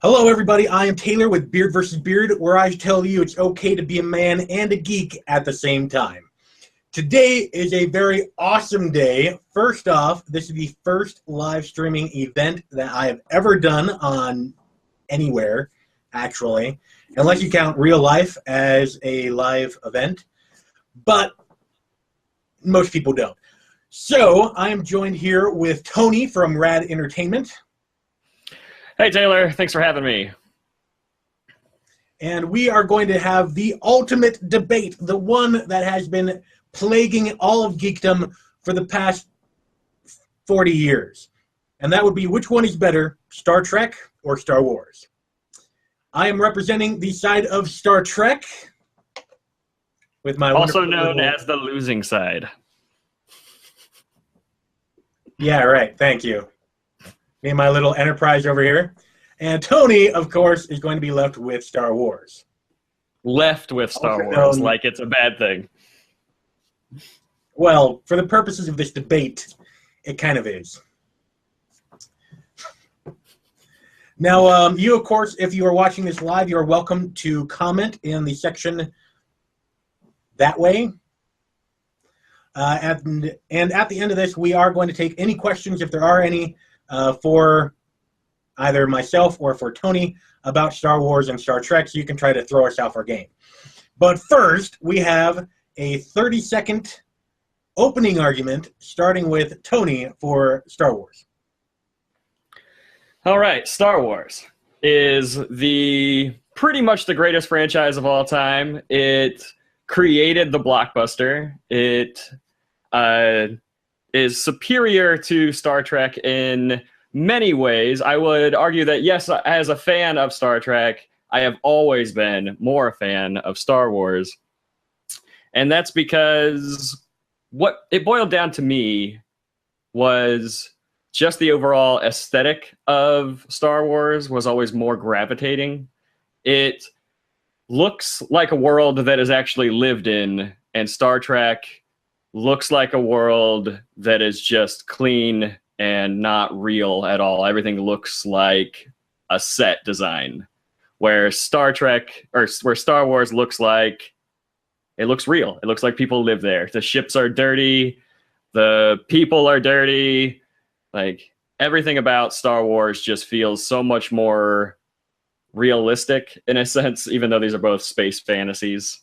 Hello, everybody. I am Taylor with Beard vs. Beard, where I tell you it's okay to be a man and a geek at the same time. Today is a very awesome day. First off, this is the first live streaming event that I have ever done on anywhere, actually, unless you count real life as a live event, but most people don't. So I am joined here with Tony from Rad Entertainment. Hey, Taylor. Thanks for having me. And we are going to have the ultimate debate, the one that has been plaguing all of geekdom for the past 40 years. And that would be, which one is better, Star Trek or Star Wars? I am representing the side of Star Trek with my also known as the losing side. Yeah, right. Thank you. Me and my little Enterprise over here. And Tony, of course, is going to be left with Star Wars. Left with Star Wars, like it's a bad thing. Well, for the purposes of this debate, it kind of is. Now, you, of course, if you are watching this live, you are welcome to comment in the section that way. And at the end of this, we are going to take any questions, if there are any, for either myself or for Tony about Star Wars and Star Trek, so you can try to throw us off our game. But first, we have a 30-second opening argument, starting with Tony for Star Wars. All right, Star Wars is pretty much the greatest franchise of all time. It created the blockbuster. It is superior to Star Trek in many ways. I would argue that, yes, as a fan of Star Trek, I have always been more a fan of Star Wars. And that's because what it boiled down to me was just the overall aesthetic of Star Wars was always more gravitating. It looks like a world that is actually lived in, and Star Trek looks like a world that is just clean and not real at all. Everything looks like a set design, where Star Wars looks like it looks real. It looks like people live there. The ships are dirty, the people are dirty. Like, everything about Star Wars just feels so much more realistic in a sense, even though these are both space fantasies.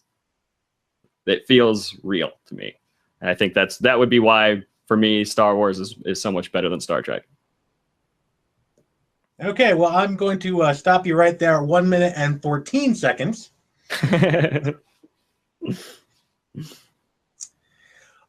It feels real to me. And I think that would be why, for me, Star Wars is so much better than Star Trek. Okay, well, I'm going to stop you right there at 1 minute and 14 seconds.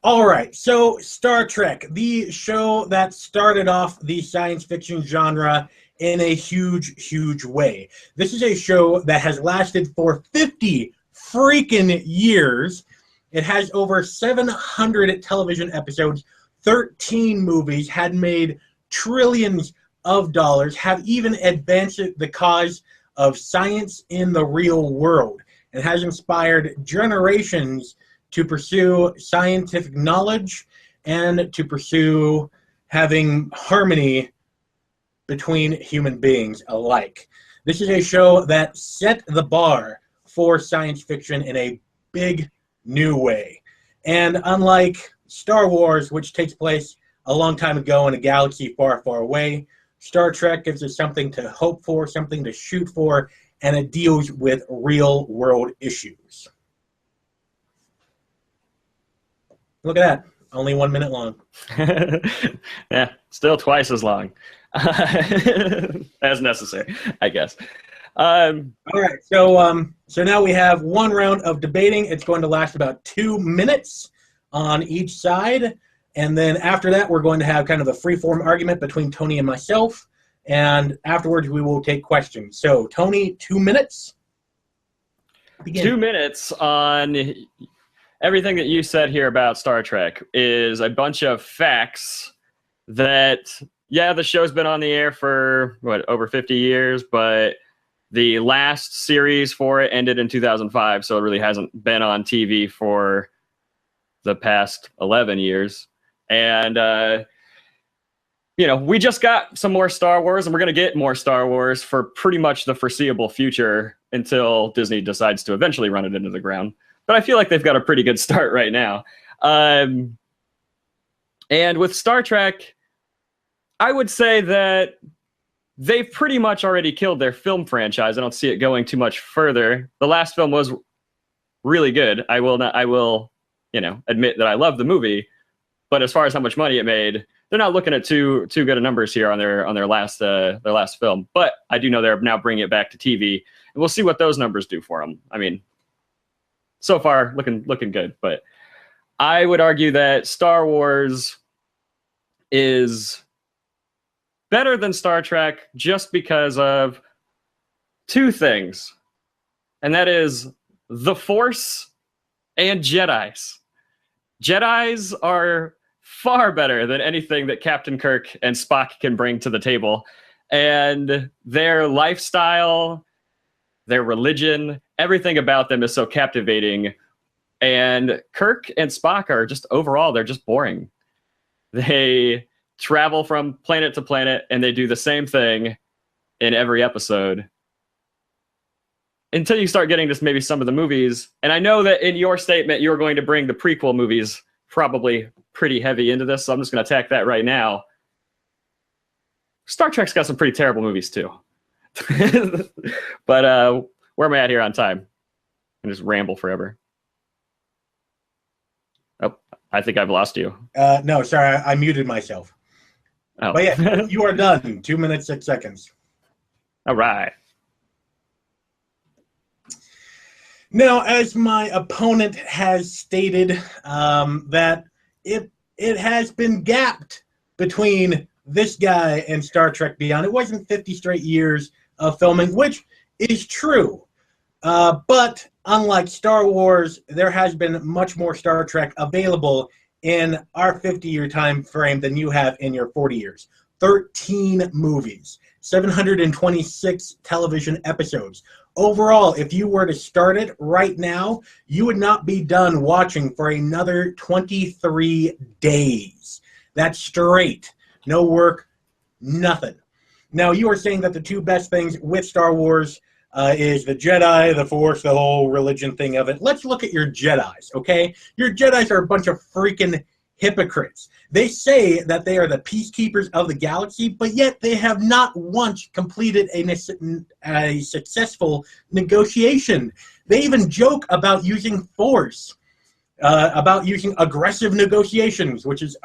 All right, so Star Trek, the show that started off the science fiction genre in a huge, huge way. This is a show that has lasted for 50 freaking years. It has over 700 television episodes, 13 movies, had made trillions of dollars, have even advanced the cause of science in the real world, and has inspired generations to pursue scientific knowledge and to pursue having harmony between human beings alike. This is a show that set the bar for science fiction in a big new way. And unlike Star Wars, which takes place a long time ago in a galaxy far, far away, Star Trek gives us something to hope for, something to shoot for, and it deals with real-world issues. Look at that. Only 1 minute long. Yeah, still twice as long. As necessary, I guess. All right, so now we have one round of debating. It's going to last about 2 minutes on each side, and then after that, we're going to have kind of a free-form argument between Tony and myself, and afterwards, we will take questions. So, Tony, 2 minutes. Begin. 2 minutes on everything that you said here about Star Trek is a bunch of facts that, yeah, the show's been on the air for, over 50 years, but the last series for it ended in 2005, so it really hasn't been on TV for the past 11 years. And we just got some more Star Wars, and we're going to get more Star Wars for pretty much the foreseeable future until Disney decides to eventually run it into the ground. But I feel like they've got a pretty good start right now. And with Star Trek, I would say that they've pretty much already killed their film franchise. I don't see it going too much further. The last film was really good. I will admit that I love the movie, but as far as how much money it made, they're not looking at too good of numbers here on their last film. But I do know they're now bringing it back to TV, and we'll see what those numbers do for them. I mean, so far looking good, but I would argue that Star Wars is better than Star Trek just because of two things, and that is the Force and Jedis. Jedis are far better than anything that Captain Kirk and Spock can bring to the table. And their lifestyle, their religion, everything about them is so captivating. And Kirk and Spock are just overall, they're just boring. They travel from planet to planet and they do the same thing in every episode. Until you start getting just maybe some of the movies. And I know that in your statement, you're going to bring the prequel movies probably pretty heavy into this, so I'm just going to attack that right now. Star Trek's got some pretty terrible movies too. But where am I at here on time? I just ramble forever. Oh, I think I've lost you. No, sorry, I muted myself. Oh. But yeah, you are done. 2 minutes, 6 seconds. All right. Now, as my opponent has stated, that it has been gapped between this guy and Star Trek Beyond. It wasn't 50 straight years of filming, which is true. But unlike Star Wars, there has been much more Star Trek available in our 50-year time frame than you have in your 40 years. 13 movies, 726 television episodes. Overall, if you were to start it right now, you would not be done watching for another 23 days. That's straight. No work, nothing. Now, you are saying that the two best things with Star Wars is the Jedi, the Force, the whole religion thing of it. Let's look at your Jedis, okay? Your Jedis are a bunch of freaking hypocrites. They say that they are the peacekeepers of the galaxy, but yet they have not once completed a successful negotiation. They even joke about using force, about using aggressive negotiations, which is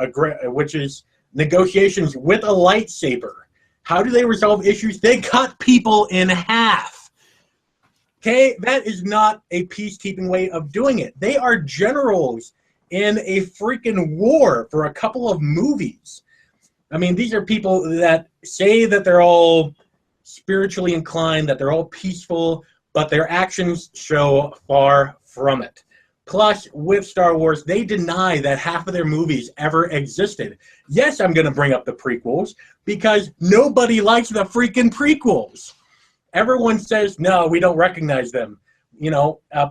negotiations with a lightsaber. How do they resolve issues? They cut people in half. Okay, that is not a peacekeeping way of doing it. They are generals in a freaking war for a couple of movies. I mean, these are people that say that they're all spiritually inclined, that they're all peaceful, but their actions show far from it. Plus, with Star Wars, they deny that half of their movies ever existed. Yes, I'm going to bring up the prequels, because nobody likes the freaking prequels. Everyone says, no, we don't recognize them.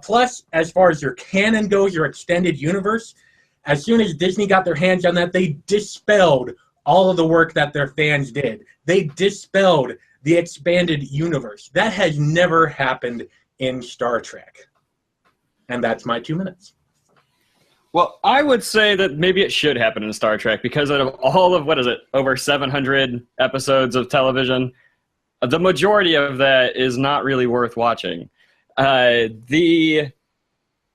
Plus, as far as your canon goes, your extended universe, as soon as Disney got their hands on that, they dispelled all of the work that their fans did. They dispelled the expanded universe. That has never happened in Star Trek. And that's my 2 minutes. Well, I would say that maybe it should happen in Star Trek because of all of, over 700 episodes of television, the majority of that is not really worth watching. The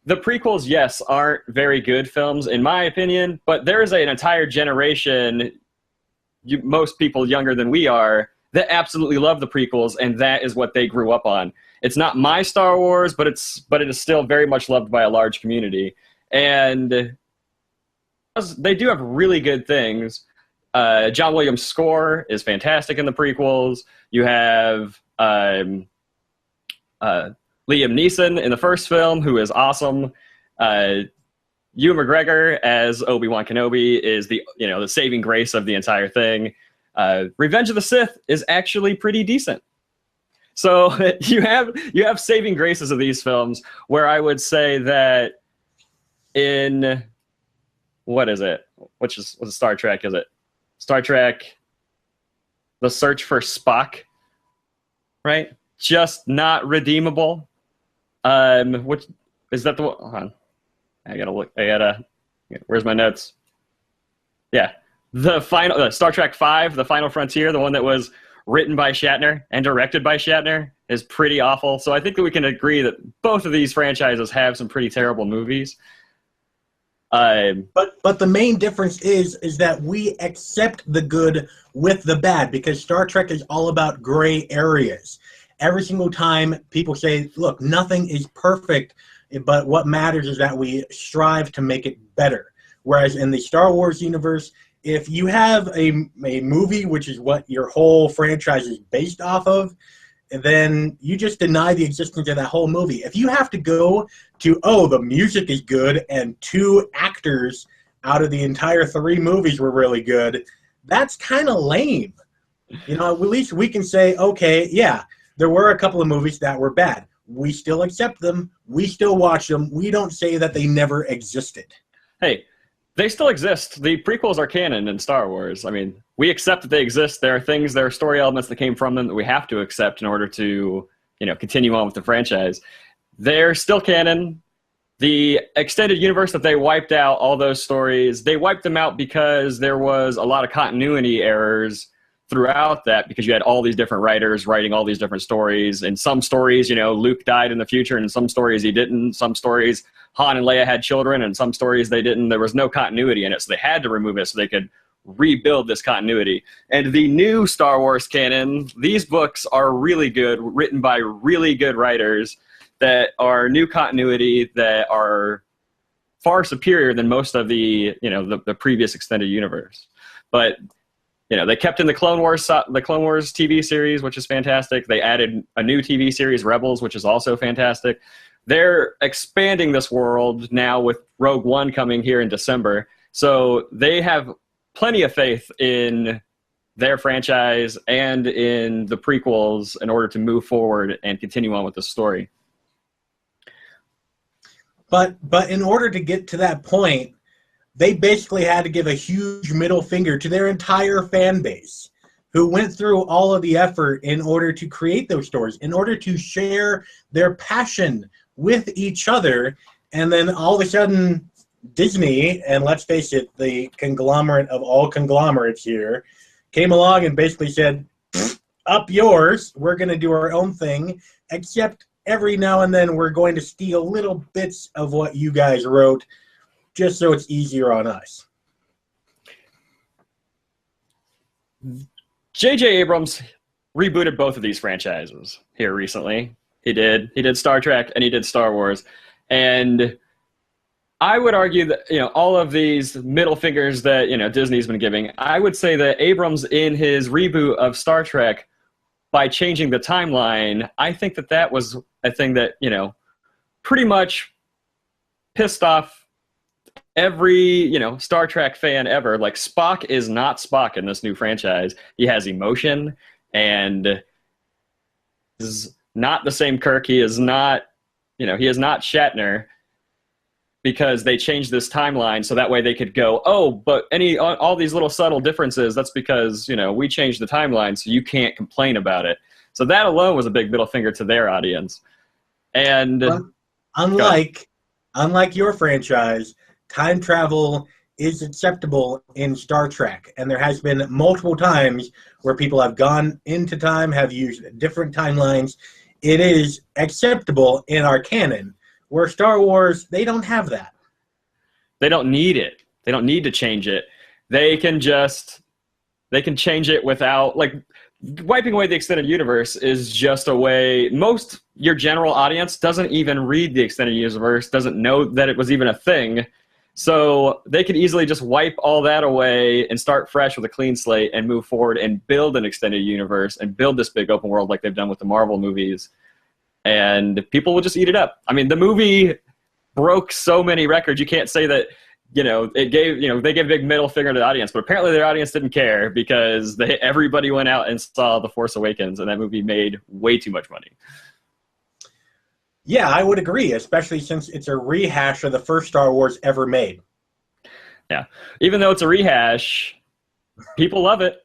prequels, yes, aren't very good films, in my opinion, but there is an entire generation, most people younger than we are, that absolutely love the prequels, and that is what they grew up on. It's not my Star Wars, but it is still very much loved by a large community. And they do have really good things. John Williams' score is fantastic in the prequels. You have Liam Neeson in the first film, who is awesome. Ewan McGregor as Obi-Wan Kenobi is the saving grace of the entire thing. Revenge of the Sith is actually pretty decent. So you have saving graces of these films, where I would say that in what Star Trek is it? Star Trek The Search for Spock, right? Just not redeemable. Which is that the one? Hold on. I gotta look. Where's my notes? Yeah, the final Star Trek V, The Final Frontier, the one that was written by Shatner and directed by Shatner, is pretty awful. So I think that we can agree that both of these franchises have some pretty terrible movies. But the main difference is that we accept the good with the bad, because Star Trek is all about gray areas. Every single time people say, look, nothing is perfect, but what matters is that we strive to make it better. Whereas in the Star Wars universe, if you have a movie, which is what your whole franchise is based off of, then you just deny the existence of that whole movie. If you have to go to, oh, the music is good and 2 actors out of the entire 3 movies were really good, that's kind of lame. You know, at least we can say, okay, yeah, there were a couple of movies that were bad. We still accept them. We still watch them. We don't say that they never existed. Hey, they still exist. The prequels are canon in Star Wars. I mean, we accept that they exist. There are story elements that came from them that we have to accept in order to, continue on with the franchise. They're still canon. The extended universe that they wiped out, all those stories, they wiped them out because there was a lot of continuity errors throughout that, because you had all these different writers writing all these different stories. In some stories, Luke died in the future, and in some stories he didn't. Some stories Han and Leia had children, and some stories they didn't. There was no continuity in it, so they had to remove it so they could rebuild this continuity. And the new Star Wars canon, these books are really good, written by really good writers that are new continuity, that are far superior than most of the previous extended universe. But they kept in the Clone Wars TV series, which is fantastic. They added a new TV series, Rebels, which is also fantastic. They're expanding this world now with Rogue One coming here in December. So they have plenty of faith in their franchise and in the prequels in order to move forward and continue on with the story. But in order to get to that point, they basically had to give a huge middle finger to their entire fan base, who went through all of the effort in order to create those stories, in order to share their passion with each other. And then all of a sudden, Disney, and let's face it, the conglomerate of all conglomerates here, came along and basically said, up yours, we're going to do our own thing, except every now and then we're going to steal little bits of what you guys wrote, just so it's easier on us. J.J. Abrams rebooted both of these franchises here recently. He did Star Trek and he did Star Wars. And I would argue that, all of these middle fingers that, Disney's been giving, I would say that Abrams, in his reboot of Star Trek, by changing the timeline, I think that was a thing that, pretty much pissed off every, Star Trek fan ever. Like, Spock is not Spock in this new franchise. He has emotion and is not the same Kirk. He is not, he is not Shatner, because they changed this timeline so that way they could go, oh, but all these little subtle differences, that's because, we changed the timeline, so you can't complain about it. So that alone was a big middle finger to their audience. And unlike your franchise, time travel is acceptable in Star Trek, and there has been multiple times where people have gone into time, have used different timelines. It is acceptable in our canon, where Star Wars, they don't have that. They don't need it. They don't need to change it. They can change it without, like, wiping away the extended universe is just a way. Your general audience doesn't even read the extended universe, doesn't know that it was even a thing. So they could easily just wipe all that away and start fresh with a clean slate and move forward and build an extended universe and build this big open world like they've done with the Marvel movies. And people will just eat it up. I mean, the movie broke so many records. You can't say that, they gave a big middle finger to the audience, but apparently their audience didn't care, because everybody went out and saw The Force Awakens, and that movie made way too much money. Yeah, I would agree, especially since it's a rehash of the first Star Wars ever made. Yeah. Even though it's a rehash, people love it.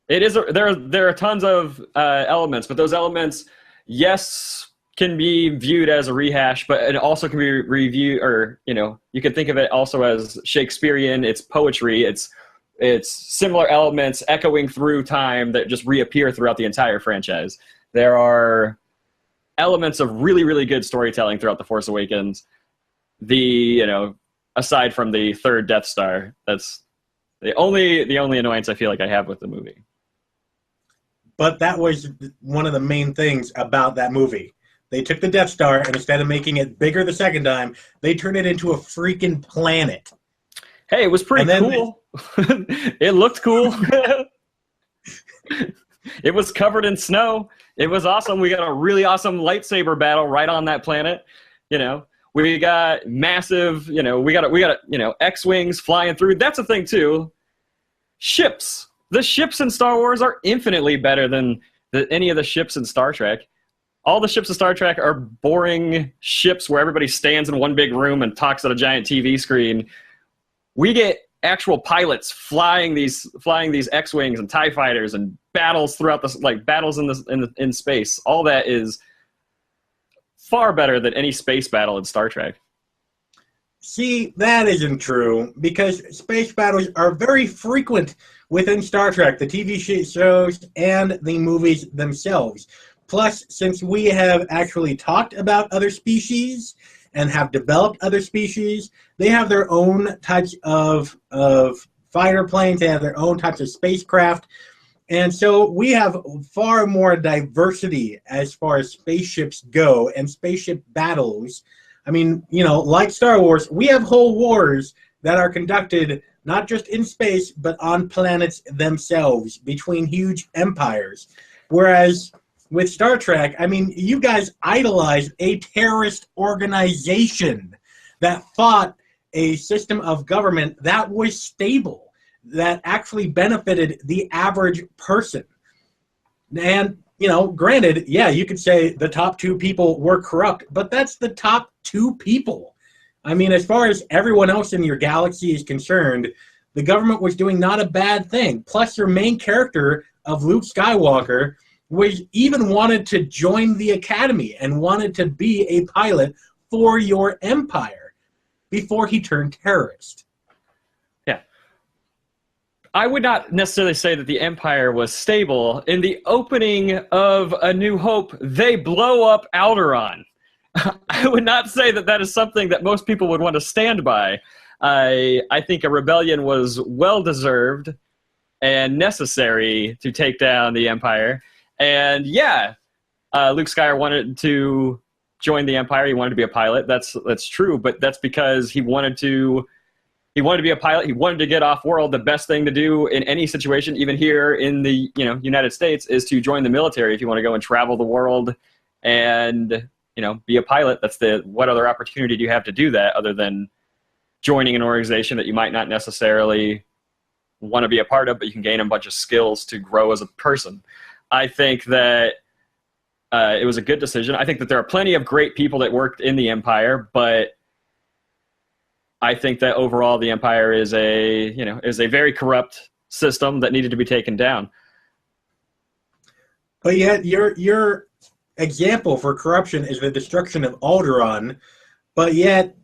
It is. There are tons of elements, but those elements, yes, can be viewed as a rehash, but it also can be reviewed, or you could think of it also as Shakespearean. It's poetry. It's similar elements echoing through time that just reappear throughout the entire franchise. There are elements of really, really good storytelling throughout The Force Awakens. Aside from the third Death Star, that's the only annoyance I feel like I have with the movie. But that was one of the main things about that movie. They took the Death Star, and instead of making it bigger the second time, they turned it into a freaking planet. Hey, it was pretty cool. It looked cool. It was covered in snow. It was awesome. We got a really awesome lightsaber battle right on that planet. We got massive, we got X-Wings flying through. That's a thing too. Ships. The ships in Star Wars are infinitely better than any of the ships in Star Trek. All the ships in Star Trek are boring ships where everybody stands in one big room and talks at a giant TV screen. We get actual pilots flying these X-Wings and TIE fighters and battles throughout battles in space. All that is far better than any space battle in Star Trek. See, that isn't true, because space battles are very frequent within Star Trek, the TV shows and the movies themselves. Plus, since we have actually talked about other species and have developed other species, they have their own types of fighter planes, they have their own types of spacecraft, and so we have far more diversity as far as spaceships go and spaceship battles. I mean, like Star Wars, we have whole wars that are conducted not just in space, but on planets themselves between huge empires. Whereas with Star Trek, I mean, you guys idolized a terrorist organization that fought a system of government that was stable, that actually benefited the average person. And, granted, yeah, you could say the top two people were corrupt, but that's the top two people. I mean, as far as everyone else in your galaxy is concerned, the government was doing not a bad thing. Plus, your main character of Luke Skywalker even wanted to join the academy and wanted to be a pilot for your empire before he turned terrorist. Yeah. I would not necessarily say that the empire was stable. In the opening of A New Hope, they blow up Alderaan. I would not say that that is something that most people would want to stand by. I think a rebellion was well-deserved and necessary to take down the empire. And yeah, Luke Skywalker wanted to join the empire. He wanted to be a pilot. That's true, but that's because he wanted to be a pilot. He wanted to get off world. The best thing to do in any situation, even here in the United States, is to join the military if you want to go and travel the world and be a pilot. That's what other opportunity do you have to do that other than joining an organization that you might not necessarily want to be a part of, but you can gain a bunch of skills to grow as a person. I think that it was a good decision. I think that there are plenty of great people that worked in the empire, but I think that overall the empire is a very corrupt system that needed to be taken down. But yet your example for corruption is the destruction of Alderaan, but yet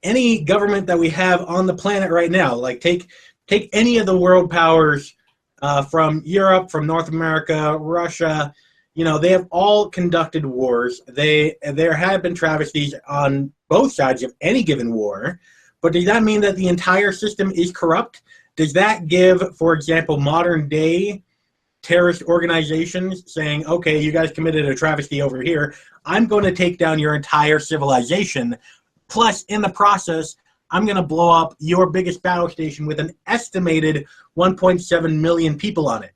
any government that we have on the planet right now, like take any of the world powers from Europe, from North America, Russia, they have all conducted wars. There have been travesties on both sides of any given war, but does that mean that the entire system is corrupt? Does that give, for example, modern day terrorist organizations saying, okay, you guys committed a travesty over here, I'm going to take down your entire civilization, plus in the process, I'm going to blow up your biggest battle station with an estimated 1.7 million people on it?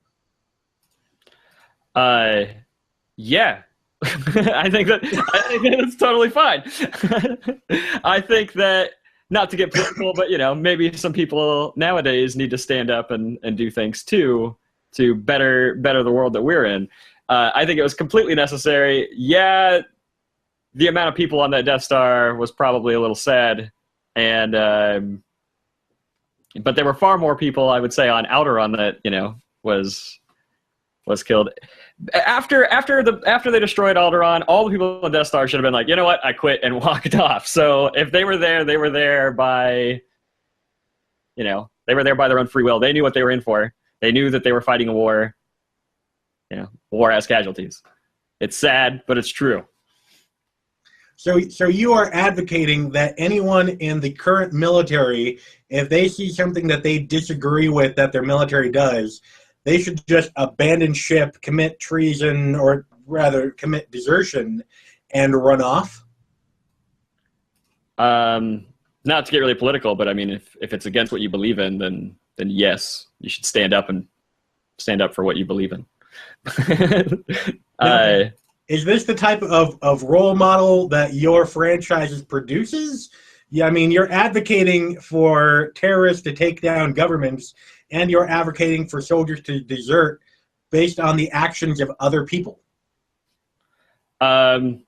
Yeah. I think that's totally fine. I think that, not to get political, but maybe some people nowadays need to stand up and do things too to better the world that we're in. I think it was completely necessary. Yeah, the amount of people on that Death Star was probably a little sad, and but there were far more people, I would say, on Alderaan that was was killed. After they destroyed Alderaan, all the people on Death Star should have been like, you know what, I quit and walked off. So if they were there, they were there by, you know, they were there by their own free will. They knew what they were in for. They knew that they were fighting a war. You know, war has casualties. It's sad, but it's true. So you are advocating that anyone in the current military, if they see something that they disagree with that their military does, they should just abandon ship, commit treason, or rather commit desertion, and run off? Not to get really political, but I mean, if it's against what you believe in, then yes, you should stand up for what you believe in. Now, is this the type of role model that your franchise produces? Yeah, I mean, you're advocating for terrorists to take down governments, and you're advocating for soldiers to desert based on the actions of other people. Sorry.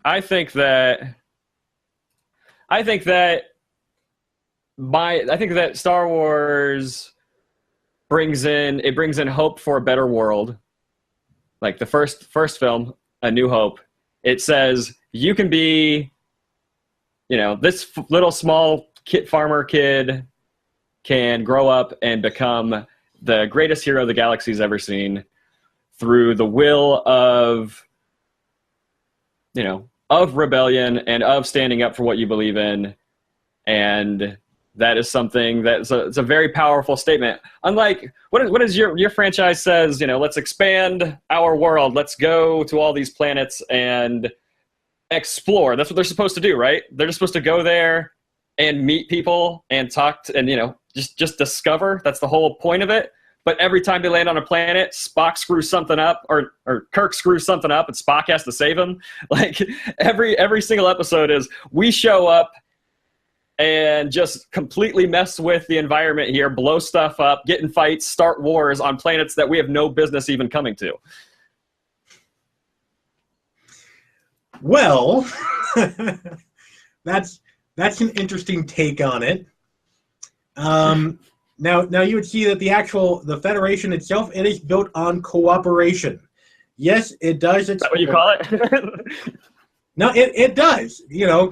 I think that Star Wars brings in hope for a better world. Like the first film, A New Hope, it says you can be, you know, this little small farmer kid can grow up and become the greatest hero the galaxy's ever seen through the will of, you know, of rebellion and of standing up for what you believe in. And that is something it's a very powerful statement. Unlike what is your franchise says, you know, let's expand our world. Let's go to all these planets and explore. That's what they're supposed to do, right? They're just supposed to go there and meet people and talk and, you know, just discover. That's the whole point of it. But every time they land on a planet, Spock screws something up, or Kirk screws something up, and Spock has to save him. Like every single episode is we show up and just completely mess with the environment here, blow stuff up, get in fights, start wars on planets that we have no business even coming to. Well, that's an interesting take on it. Now you would see that the Federation itself, it is built on cooperation. Yes, it does. Is that what you call it? No, it does. You know,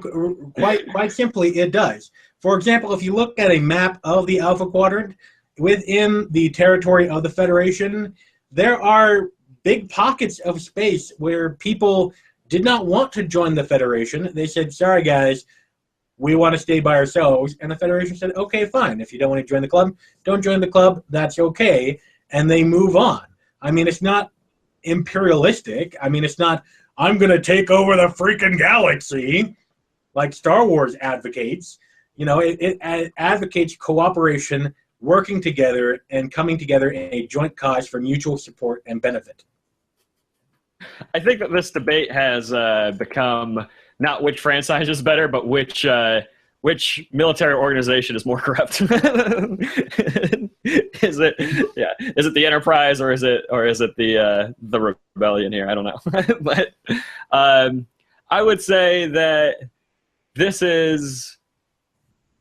quite simply, it does. For example, if you look at a map of the Alpha Quadrant, within the territory of the Federation, there are big pockets of space where people did not want to join the Federation. They said, sorry, guys, we want to stay by ourselves. And the Federation said, okay, fine. If you don't want to join the club, don't join the club. That's okay. And they move on. I mean, it's not imperialistic. I mean, it's not, I'm going to take over the freaking galaxy like Star Wars advocates. You know, it advocates cooperation, working together, and coming together in a joint cause for mutual support and benefit. I think that this debate has become not which franchise is better, but which military organization is more corrupt. Is it the Enterprise or is it the Rebellion here? I don't know. But I would say that this is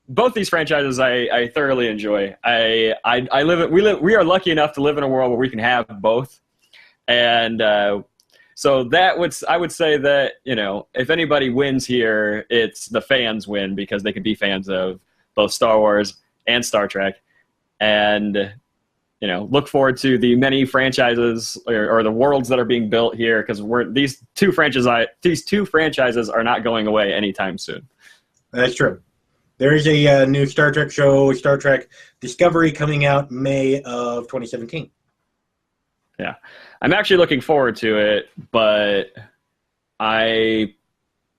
both these franchises I thoroughly enjoy. We are lucky enough to live in a world where we can have both, and so I would say that, you know, if anybody wins here, it's the fans win because they could be fans of both Star Wars and Star Trek, and, you know, look forward to the many franchises or the worlds that are being built here, because these two franchises are not going away anytime soon. That's true. There is a new Star Trek show, Star Trek Discovery, coming out May of 2017. Yeah, I'm actually looking forward to it, but I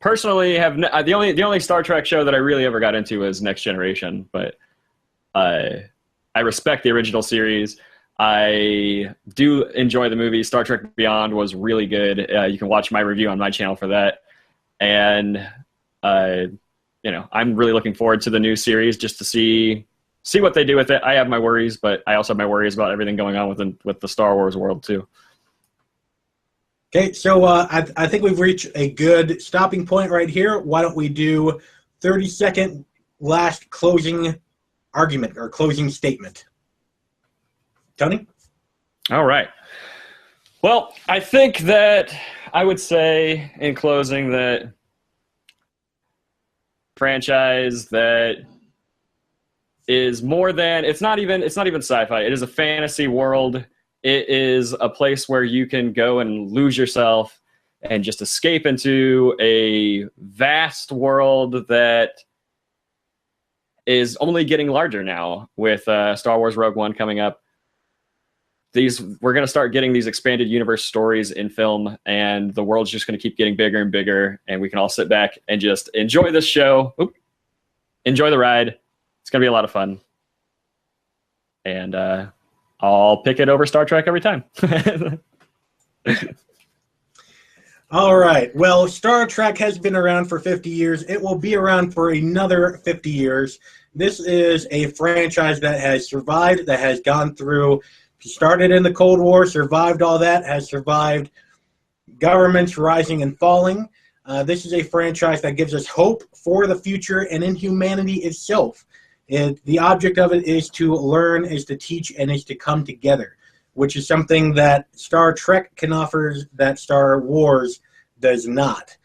personally have the only Star Trek show that I really ever got into was Next Generation. But I respect the original series. I do enjoy the movie. Star Trek Beyond was really good. You can watch my review on my channel for that. And you know, I'm really looking forward to the new series just to see what they do with it. I have my worries, but I also have my worries about everything going on with the Star Wars world too. Okay, so I think we've reached a good stopping point right here. Why don't we do 30-second last closing argument or closing statement? Tony? All right. Well, I think that I would say in closing that franchise that is more than it's not even sci-fi. It is a fantasy world. It is a place where you can go and lose yourself and just escape into a vast world that is only getting larger now with Star Wars Rogue One coming up. We're going to start getting these expanded universe stories in film, and the world's just going to keep getting bigger and bigger, and we can all sit back and just enjoy this show. Enjoy the ride. It's going to be a lot of fun. And I'll pick it over Star Trek every time. All right. Well, Star Trek has been around for 50 years. It will be around for another 50 years. This is a franchise that has survived, that has gone through, started in the Cold War, survived all that, has survived governments rising and falling. This is a franchise that gives us hope for the future and in humanity itself. The object of it is to learn, is to teach, and is to come together, which is something that Star Trek can offer that Star Wars does not.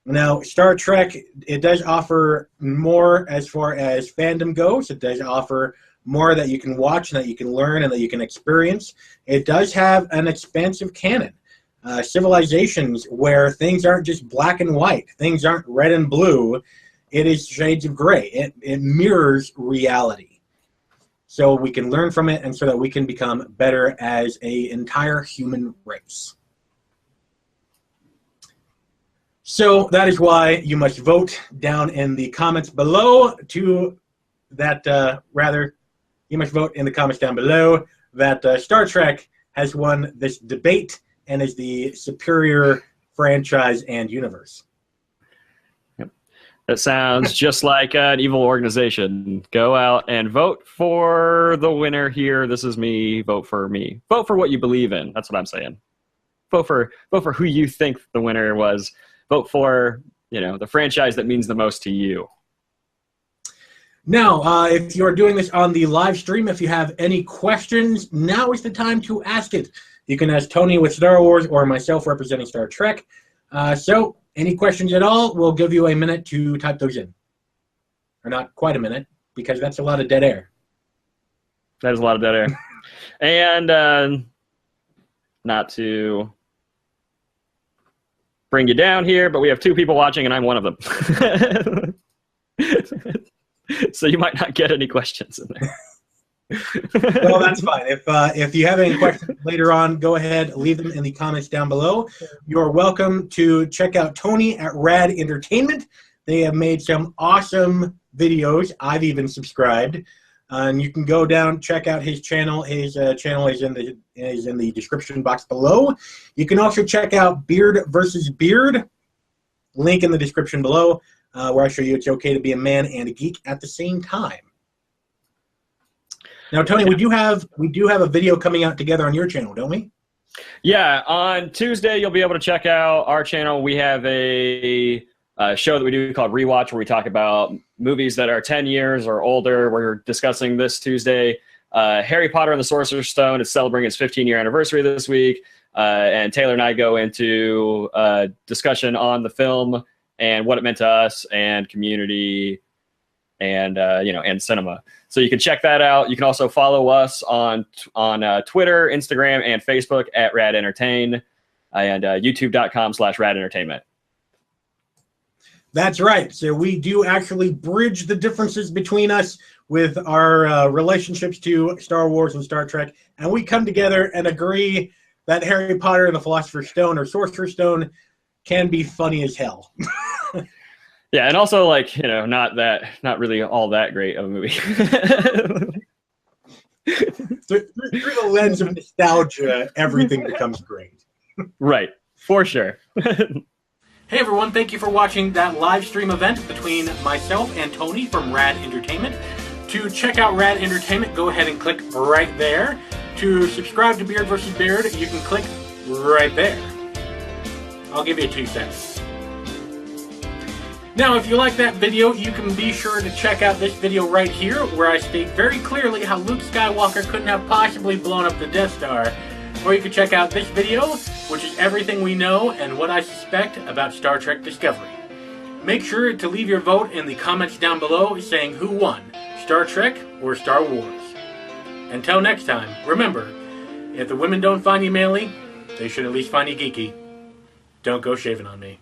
Now, Star Trek, it does offer more as far as fandom goes. It does offer more that you can watch and that you can learn and that you can experience. It does have an expansive canon. Civilizations where things aren't just black and white. Things aren't red and blue. It is shades of gray. It mirrors reality. So we can learn from it and so that we can become better as an entire human race. So that is why you must vote down in the comments below to that, you must vote in the comments down below that Star Trek has won this debate and is the superior franchise and universe. Yep. That sounds just like an evil organization. Go out and vote for the winner here. This is me. Vote for me. Vote for what you believe in. That's what I'm saying. Vote for who you think the winner was. Vote for, the franchise that means the most to you. Now, if you're doing this on the live stream, if you have any questions, now is the time to ask it. You can ask Tony with Star Wars or myself representing Star Trek. So, any questions at all, we'll give you a minute to type those in. Or not quite a minute, because that's a lot of dead air. That is a lot of dead air. And not to bring you down here, but we have 2 people watching, and I'm one of them. So you might not get any questions in there. Well, that's fine. If you have any questions later on, go ahead, leave them in the comments down below. You're welcome to check out Tony at Rad Entertainment. They have made some awesome videos. I've even subscribed. And you can go down, check out his channel. His channel is in the description box below. You can also check out Beard versus Beard. Link in the description below, where I show you it's okay to be a man and a geek at the same time. Now, Tony, we do have a video coming out together on your channel, don't we? Yeah, on Tuesday you'll be able to check out our channel. We have a show that we do called Rewatch, where we talk about movies that are 10 years or older. We're discussing this Tuesday. Harry Potter and the Sorcerer's Stone is celebrating its 15-year anniversary this week, and Taylor and I go into a discussion on the film and what it meant to us and community and and cinema. So you can check that out. You can also follow us on Twitter, Instagram, and Facebook at Rad Entertain, and youtube.com/Rad Entertainment. That's right. So we do actually bridge the differences between us with our relationships to Star Wars and Star Trek, and we come together and agree that Harry Potter and the Philosopher's Stone or Sorcerer's Stone can be funny as hell. Yeah, and also not really all that great of a movie. through the lens of nostalgia, everything becomes great. Right, for sure. Hey everyone, thank you for watching that live stream event between myself and Tony from Rad Entertainment. To check out Rad Entertainment, go ahead and click right there. To subscribe to Beard vs. Beard, you can click right there. I'll give you 2 seconds. Now, if you like that video, you can be sure to check out this video right here, where I state very clearly how Luke Skywalker couldn't have possibly blown up the Death Star. Or you can check out this video, which is everything we know and what I suspect about Star Trek Discovery. Make sure to leave your vote in the comments down below saying who won, Star Trek or Star Wars. Until next time, remember, if the women don't find you manly, they should at least find you geeky. Don't go shaving on me.